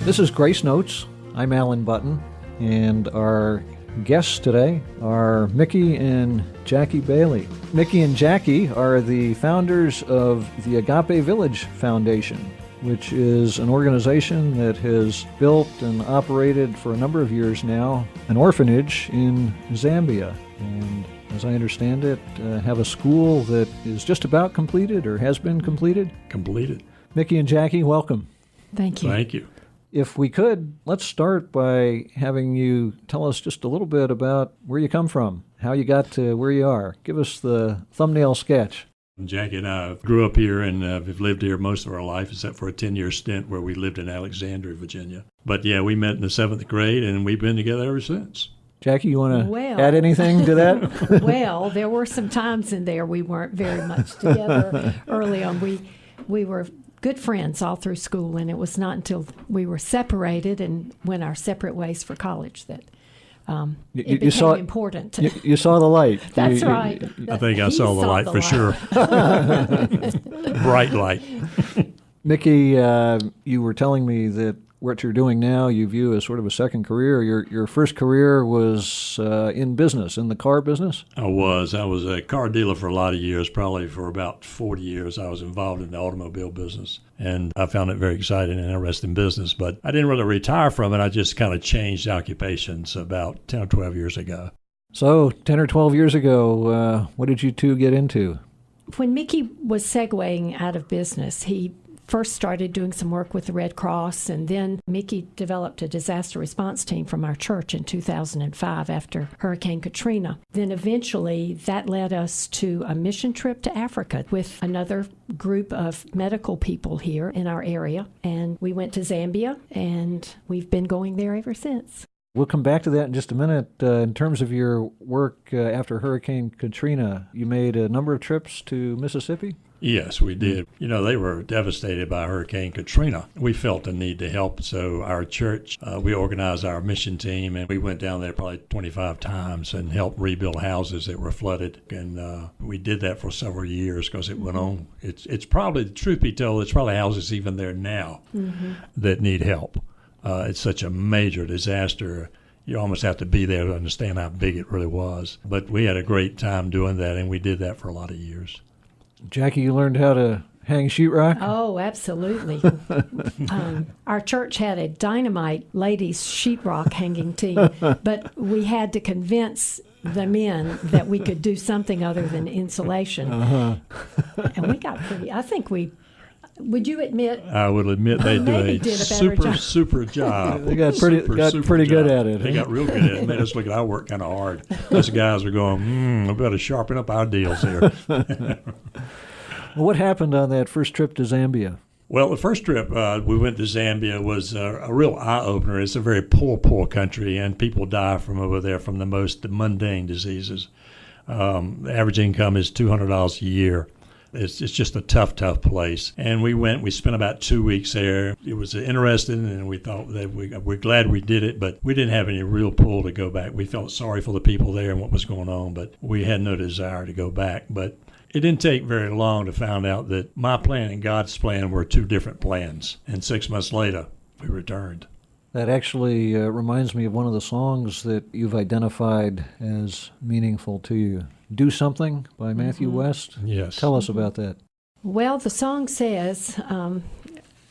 This is Grace Notes. I'm Alan Button, and our guests today are Mickey and Jackie Bailey. Mickey and Jackie are the founders of the Agape Village Foundation, which is an organization that has built and operated for a number of years now an orphanage in Zambia. And as I understand it, have a school that is just about completed or has been completed. Completed. Mickey and Jackie, welcome. Thank you. Thank you. If we could, let's start by having you tell us just a little bit about where you come from, how you got to where you are. Give us the thumbnail sketch. Jackie and I grew up here and have lived here most of our life, except for a 10-year stint where we lived in Alexandria, Virginia. But yeah, we met in the 7th grade, and we've been together ever since. Jackie, you want to add anything to that? Well, there were some times in there we weren't very much together early on. We were good friends all through school, and it was not until we were separated and went our separate ways for college that it became important. You saw the light. That's right. I think I saw the light for sure. Bright light. Mickey, you were telling me that what you're doing now you view as sort of a second career. Your first career was in business, in the car business? I was a car dealer for a lot of years, probably for about 40 years. I was involved in the automobile business, and I found it very exciting and interesting business. But I didn't really retire from it. I just kind of changed occupations about 10 or 12 years ago. So 10 or 12 years ago, what did you two get into? When Mickey was segueing out of business, he first started doing some work with the Red Cross, and then Mickey developed a disaster response team from our church in 2005 after Hurricane Katrina. Then eventually that led us to a mission trip to Africa with another group of medical people here in our area, and we went to Zambia, and we've been going there ever since. We'll come back to that in just a minute. In terms of your work after Hurricane Katrina, you made a number of trips to Mississippi? Yes, we did. You know, they were devastated by Hurricane Katrina. We felt the need to help, so our church, we organized our mission team, and we went down there probably 25 times and helped rebuild houses that were flooded. And we did that for several years because it went on. It's probably, the truth be told, it's probably houses even there now that need help. It's such a major disaster. You almost have to be there to understand how big it really was. But we had a great time doing that, and we did that for a lot of years. Jackie, you learned how to hang sheetrock? Oh, absolutely. Our church had a dynamite ladies sheetrock hanging team, but we had to convince the men that we could do something other than insulation. And we got pretty, I think we, would you admit? I would admit they did a super job. They got pretty good at it. They got real good at it. It made us look at our work kind of hard. Those guys were going, we better sharpen up our deals here. Well, what happened on that first trip to Zambia? Well, the first trip we went to Zambia was a real eye-opener. It's a very poor country, and people die from over there from the most mundane diseases. The average income is $200 a year. It's just a tough place. And we spent about 2 weeks there. It was interesting, and we thought that we're glad we did it, but we didn't have any real pull to go back. We felt sorry for the people there and what was going on, but we had no desire to go back. But it didn't take very long to find out that my plan and God's plan were two different plans. And 6 months later, we returned. That actually reminds me of one of the songs that you've identified as meaningful to you. Do Something by Matthew West. Yes. Tell us about that. Well, the song says,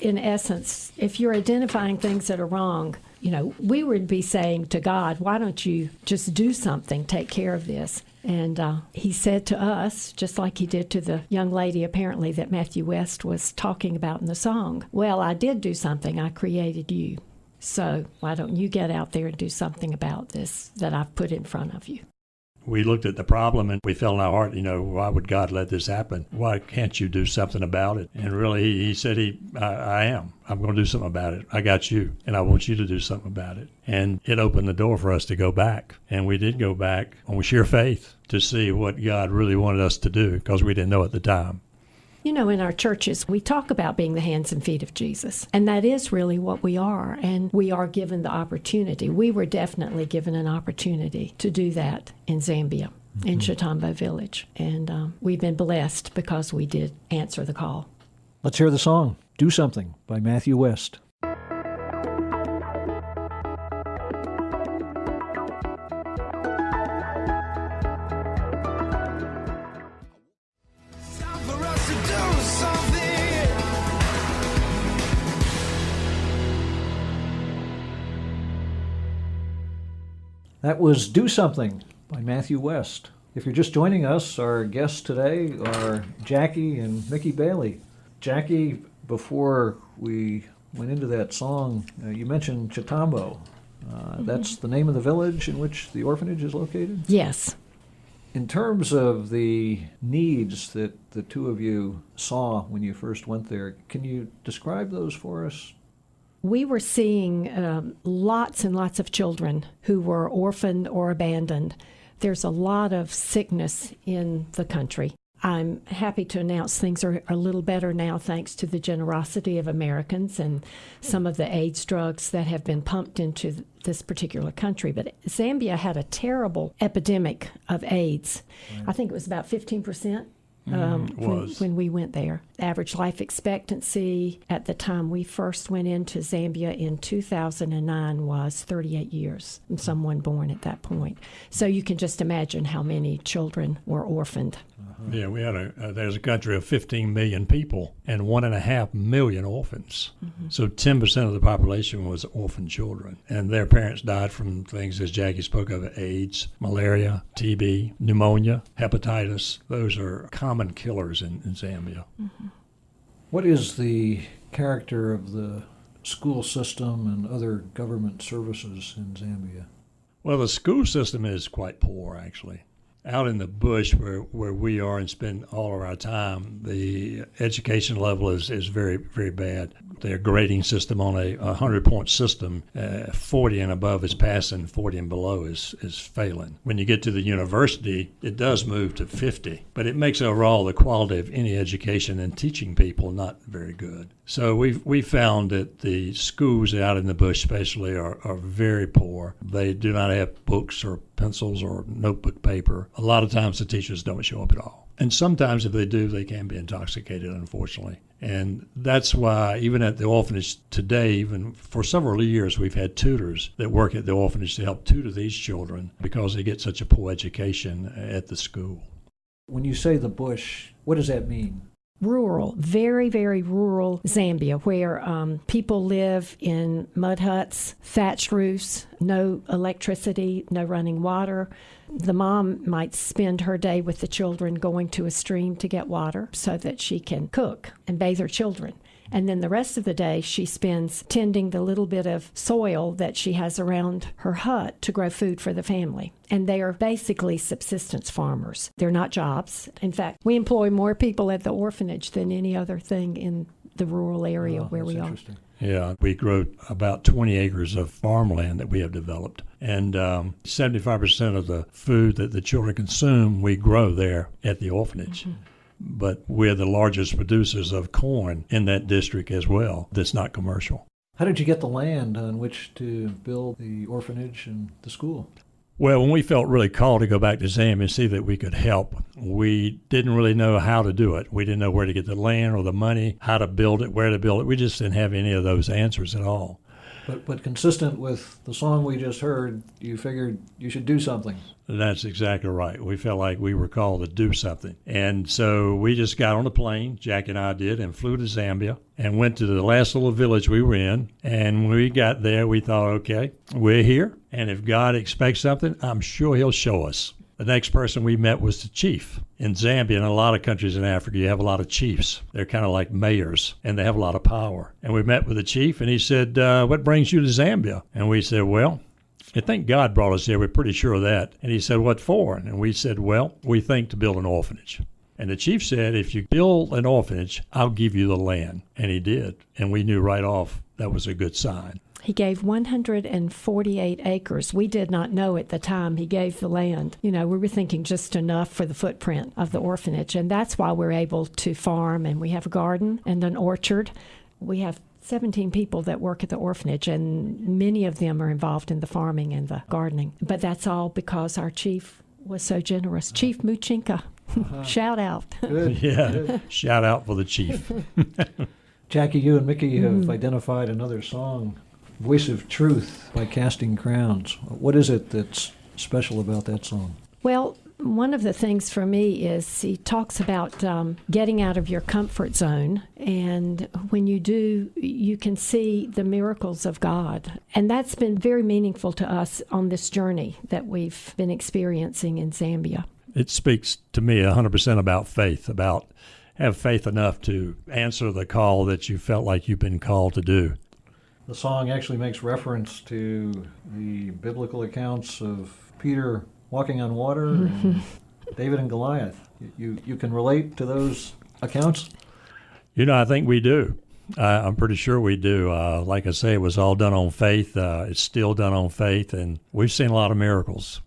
in essence, if you're identifying things that are wrong, you know, we would be saying to God, why don't you just do something, take care of this? And he said to us, just like he did to the young lady apparently that Matthew West was talking about in the song, well, I did do something. I created you. So why don't you get out there and do something about this that I've put in front of you? We looked at the problem and we felt in our heart, why would God let this happen? Why can't you do something about it? And really, he said, I am. I'm going to do something about it. I got you, and I want you to do something about it. And it opened the door for us to go back. And we did go back on sheer faith to see what God really wanted us to do because we didn't know at the time. You know, in our churches, we talk about being the hands and feet of Jesus, and that is really what we are, and we are given the opportunity. We were definitely given an opportunity to do that in Zambia, in Chitambo Village, and we've been blessed because we did answer the call. Let's hear the song, Do Something by Matthew West. That was Do Something by Matthew West. If you're just joining us, our guests today are Jackie and Mickey Bailey. Jackie, before we went into that song, you mentioned Chitambo. That's the name of the village in which the orphanage is located? Yes. In terms of the needs that the two of you saw when you first went there, can you describe those for us? We were seeing lots and lots of children who were orphaned or abandoned. There's a lot of sickness in the country. I'm happy to announce things are a little better now thanks to the generosity of Americans and some of the AIDS drugs that have been pumped into this particular country. But Zambia had a terrible epidemic of AIDS. Right. I think it was about 15%. When we went there. Average life expectancy at the time we first went into Zambia in 2009 was 38 years, and someone born at that point. So you can just imagine how many children were orphaned. Yeah, we had there's a country of 15 million people and 1.5 million orphans. So 10% of the population was orphan children, and their parents died from things, as Jackie spoke of, AIDS, malaria, TB, pneumonia, hepatitis. Those are common killers in Zambia. What is the character of the school system and other government services in Zambia? Well, the school system is quite poor, actually. Out in the bush where we are and spend all of our time, the education level is very, very bad. Their grading system on a 100-point system, 40 and above is passing, 40 and below is failing. When you get to the university, it does move to 50, but it makes overall the quality of any education and teaching people not very good. So we found that the schools out in the bush especially are very poor. They do not have books or pencils or notebook paper. A lot of times the teachers don't show up at all. And sometimes if they do, they can be intoxicated, unfortunately. And that's why even at the orphanage today, even for several years, we've had tutors that work at the orphanage to help tutor these children because they get such a poor education at the school. When you say the bush, what does that mean? Rural, very, very rural Zambia, where people live in mud huts, thatched roofs, no electricity, no running water. The mom might spend her day with the children going to a stream to get water so that she can cook and bathe her children. And then the rest of the day she spends tending the little bit of soil that she has around her hut to grow food for the family. And they are basically subsistence farmers. They're not jobs. In fact, we employ more people at the orphanage than any other thing in the rural area where we are. Yeah, we grow about 20 acres of farmland that we have developed. And 75% of the food that the children consume, we grow there at the orphanage. But we're the largest producers of corn in that district as well that's not commercial. How did you get the land on which to build the orphanage and the school? Well, when we felt really called to go back to Zambia and see that we could help, we didn't really know how to do it. We didn't know where to get the land or the money, how to build it, where to build it. We just didn't have any of those answers at all. But consistent with the song we just heard, you figured you should do something. That's exactly right. We felt like we were called to do something. And so we just got on a plane, Jack and I did, and flew to Zambia and went to the last little village we were in. And when we got there, we thought, okay, we're here. And if God expects something, I'm sure he'll show us. The next person we met was the chief. In Zambia and a lot of countries in Africa, you have a lot of chiefs. They're kind of like mayors, and they have a lot of power. And we met with the chief, and he said, what brings you to Zambia? And we said, well, I think God brought us here. We're pretty sure of that. And he said, what for? And we said, well, we think to build an orphanage. And the chief said, if you build an orphanage, I'll give you the land. And he did. And we knew right off that was a good sign. He gave 148 acres. We did not know at the time he gave the land. You know, we were thinking just enough for the footprint of the orphanage. And that's why we're able to farm. And we have a garden and an orchard. We have 17 people that work at the orphanage, and many of them are involved in the farming and the gardening. But that's all because our chief was so generous. Chief Muchinka. Shout out. Good. Yeah, Good. Shout out for the chief. Jackie, you and Mickey have identified another song, Voice of Truth by Casting Crowns. What is it that's special about that song? Well, One of the things for me is he talks about getting out of your comfort zone. And when you do, you can see the miracles of God. And that's been very meaningful to us on this journey that we've been experiencing in Zambia. It speaks to me 100% about faith, about have faith enough to answer the call that you felt like you've been called to do. The song actually makes reference to the biblical accounts of Peter walking on water and David and Goliath. You can relate to those accounts? I think we do. I'm pretty sure we do. Like I say, it was all done on faith. It's still done on faith, and we've seen a lot of miracles.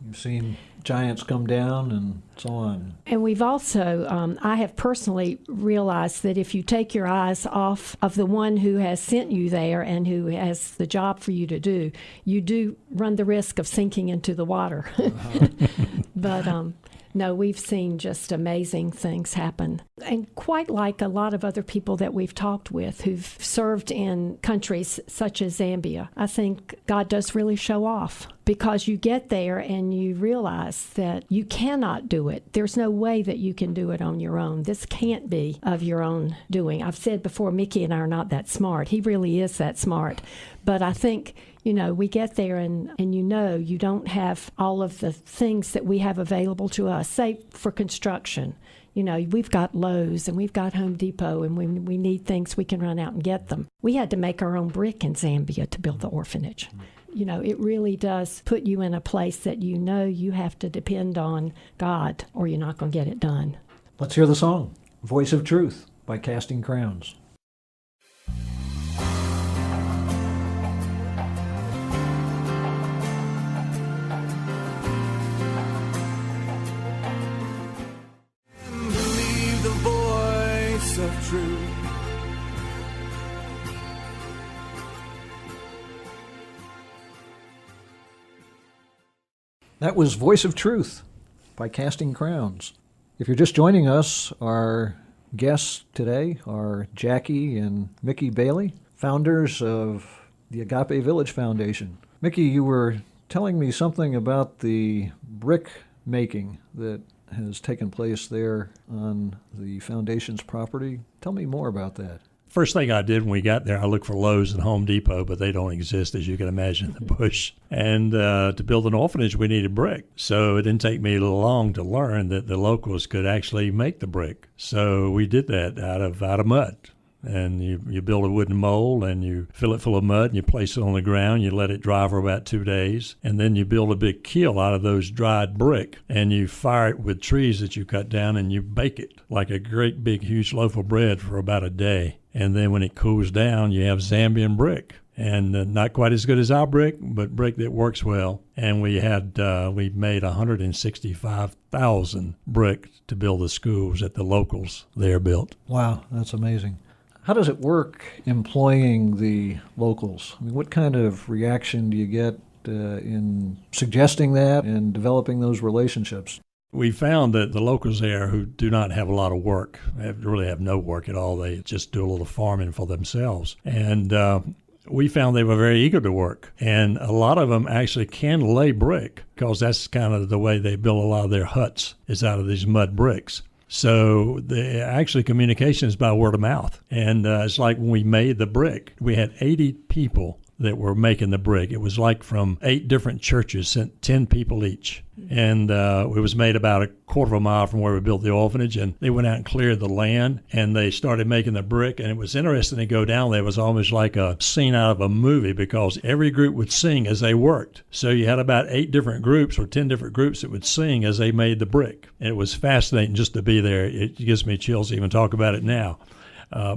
You've seen giants come down and so on. And we've also, I have personally realized that if you take your eyes off of the one who has sent you there and who has the job for you to do, you do run the risk of sinking into the water. But no, we've seen just amazing things happen. And quite like a lot of other people that we've talked with who've served in countries such as Zambia, I think God does really show off, because you get there and you realize that you cannot do it. There's no way that you can do it on your own. This can't be of your own doing. I've said before, Mickey and I are not that smart. He really is that smart. But I think, we get there and you don't have all of the things that we have available to us, say for construction. We've got Lowe's and we've got Home Depot, and when we need things, we can run out and get them. We had to make our own brick in Zambia to build the orphanage. It really does put you in a place that you have to depend on God or you're not going to get it done. Let's hear the song, Voice of Truth by Casting Crowns. Believe the voice of truth. That was Voice of Truth by Casting Crowns. If you're just joining us, our guests today are Jackie and Mickey Bailey, founders of the Agape Village Foundation. Mickey, you were telling me something about the brick making that has taken place there on the foundation's property. Tell me more about that. First thing I did when we got there, I looked for Lowe's and Home Depot, but they don't exist, as you can imagine, in the bush. And to build an orphanage, we needed brick. So it didn't take me long to learn that the locals could actually make the brick. So we did that out of mud. And you build a wooden mold, and you fill it full of mud, and you place it on the ground. You let it dry for about 2 days. And then you build a big kiln out of those dried brick, and you fire it with trees that you cut down, and you bake it like a great big huge loaf of bread for about a day. And then when it cools down, you have Zambian brick. And not quite as good as our brick, but brick that works well. And we made 165,000 brick to build the schools that the locals there built. Wow, that's amazing. How does it work employing the locals? I mean, what kind of reaction do you get in suggesting that and developing those relationships? We found that the locals there who do not have a lot of work, really have no work at all, they just do a little farming for themselves. And we found they were very eager to work. And a lot of them actually can lay brick, because that's kind of the way they build a lot of their huts, is out of these mud bricks. So actually communication is by word of mouth. And it's like when we made the brick, we had 80 people that were making the brick. It was like from 8 different churches, sent 10 people each. And it was made about a quarter of a mile from where we built the orphanage. And they went out and cleared the land, and they started making the brick. And it was interesting to go down there. It was almost like a scene out of a movie, because every group would sing as they worked. So you had about 8 different groups or 10 different groups that would sing as they made the brick. And it was fascinating just to be there. It gives me chills to even talk about it now.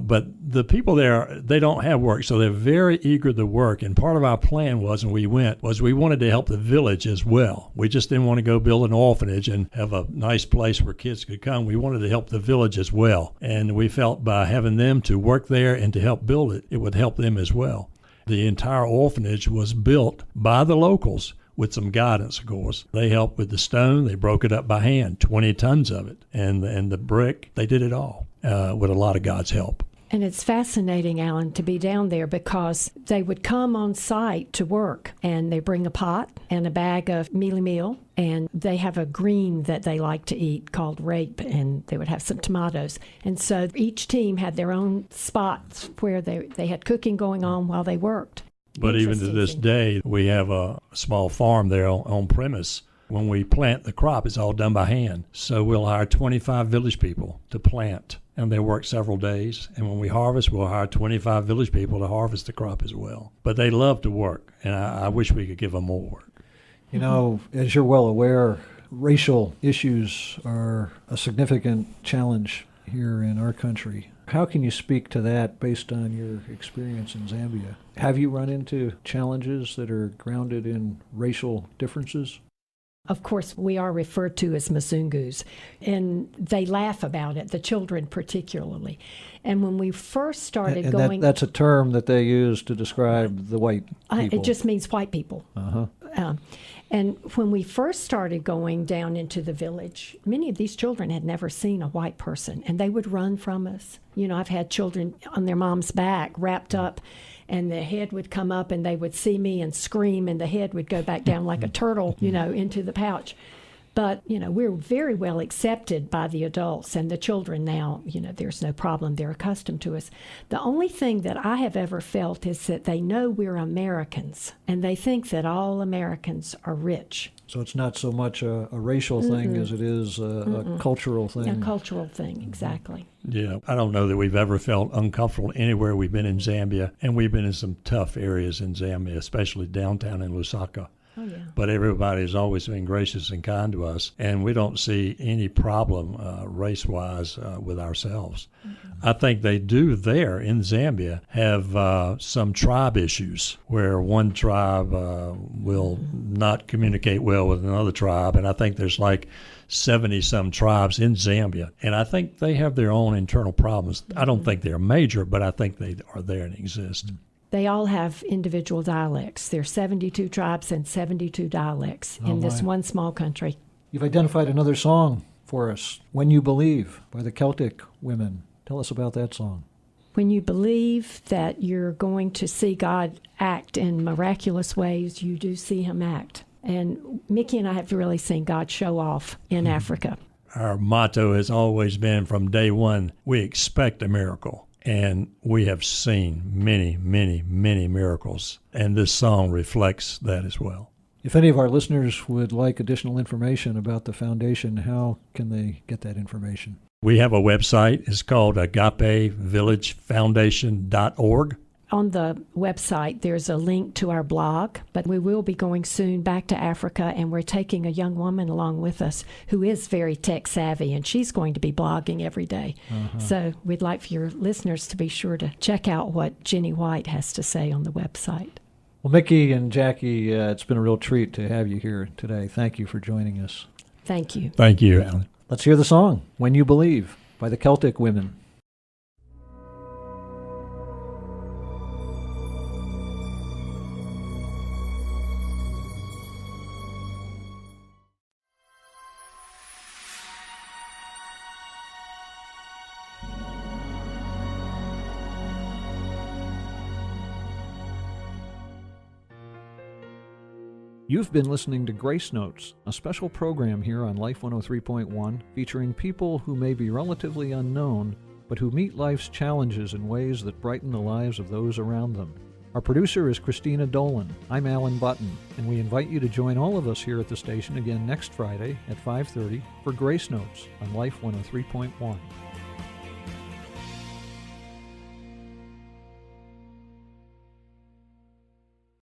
But the people there, they don't have work, so they're very eager to work. And part of our plan was, when we went, was we wanted to help the village as well. We just didn't want to go build an orphanage and have a nice place where kids could come. We wanted to help the village as well. And we felt by having them to work there and to help build it, it would help them as well. The entire orphanage was built by the locals, with some guidance, of course. They helped with the stone. They broke it up by hand, 20 tons of it. And the brick, they did it all with a lot of God's help. And it's fascinating, Alan, to be down there because they would come on site to work and they bring a pot and a bag of mealie meal, and they have a green that they like to eat called rape, and they would have some tomatoes. And so each team had their own spots where they had cooking going on while they worked. But even to this day, we have a small farm there on premise. When we plant the crop, it's all done by hand. So we'll hire 25 village people to plant, and they work several days. And when we harvest, we'll hire 25 village people to harvest the crop as well. But they love to work, and I wish we could give them more work. You know, as you're well aware, racial issues are a significant challenge here in our country. How can you speak to that based on your experience in Zambia? Have you run into challenges that are grounded in racial differences? Of course, we are referred to as Mzungus, and they laugh about it, the children particularly. And when we first started And going... that's a term that they use to describe the white people. It just means white people. Uh-huh. And when we first started going down into the village, many of these children had never seen a white person, and they would run from us. You know, I've had children on their mom's back wrapped up, and the head would come up, and they would see me and scream, and the head would go back down like a turtle, you know, into the pouch. But, you know, we're very well accepted by the adults, and the children now, you know, there's no problem. They're accustomed to us. The only thing that I have ever felt is that they know we're Americans, and they think that all Americans are rich. So it's not so much a racial thing as it is a cultural thing. A cultural thing, exactly. Yeah, I don't know that we've ever felt uncomfortable anywhere we've been in Zambia, and we've been in some tough areas in Zambia, especially downtown in Lusaka. Oh, yeah. But everybody has always been gracious and kind to us, and we don't see any problem race-wise with ourselves. I think they do there in Zambia have some tribe issues where one tribe will not communicate well with another tribe, and I think there's like 70-some tribes in Zambia, and I think they have their own internal problems. I don't think they're major, but I think they are there and exist. They all have individual dialects. There are 72 tribes and 72 dialects in this one small country. You've identified another song for us, When You Believe, by the Celtic Women. Tell us about that song. When you believe that you're going to see God act in miraculous ways, you do see him act. And Mickey and I have really seen God show off in Africa. Our motto has always been from day one, we expect a miracle. And we have seen many, many, many miracles. And this song reflects that as well. If any of our listeners would like additional information about the foundation, how can they get that information? We have a website. It's called agapevillagefoundation.org. On the website, there's a link to our blog, but we will be going soon back to Africa, and we're taking a young woman along with us who is very tech savvy, and she's going to be blogging every day. So we'd like for your listeners to be sure to check out what Jenny White has to say on the website. Well, Mickey and Jackie, it's been a real treat to have you here today. Thank you for joining us. Thank you. Thank you, Alan. Let's hear the song, When You Believe, by the Celtic Women. You've been listening to Grace Notes, a special program here on Life 103.1 featuring people who may be relatively unknown, but who meet life's challenges in ways that brighten the lives of those around them. Our producer is Christina Dolan. I'm Alan Button, and we invite you to join all of us here at the station again next Friday at 5:30 for Grace Notes on Life 103.1.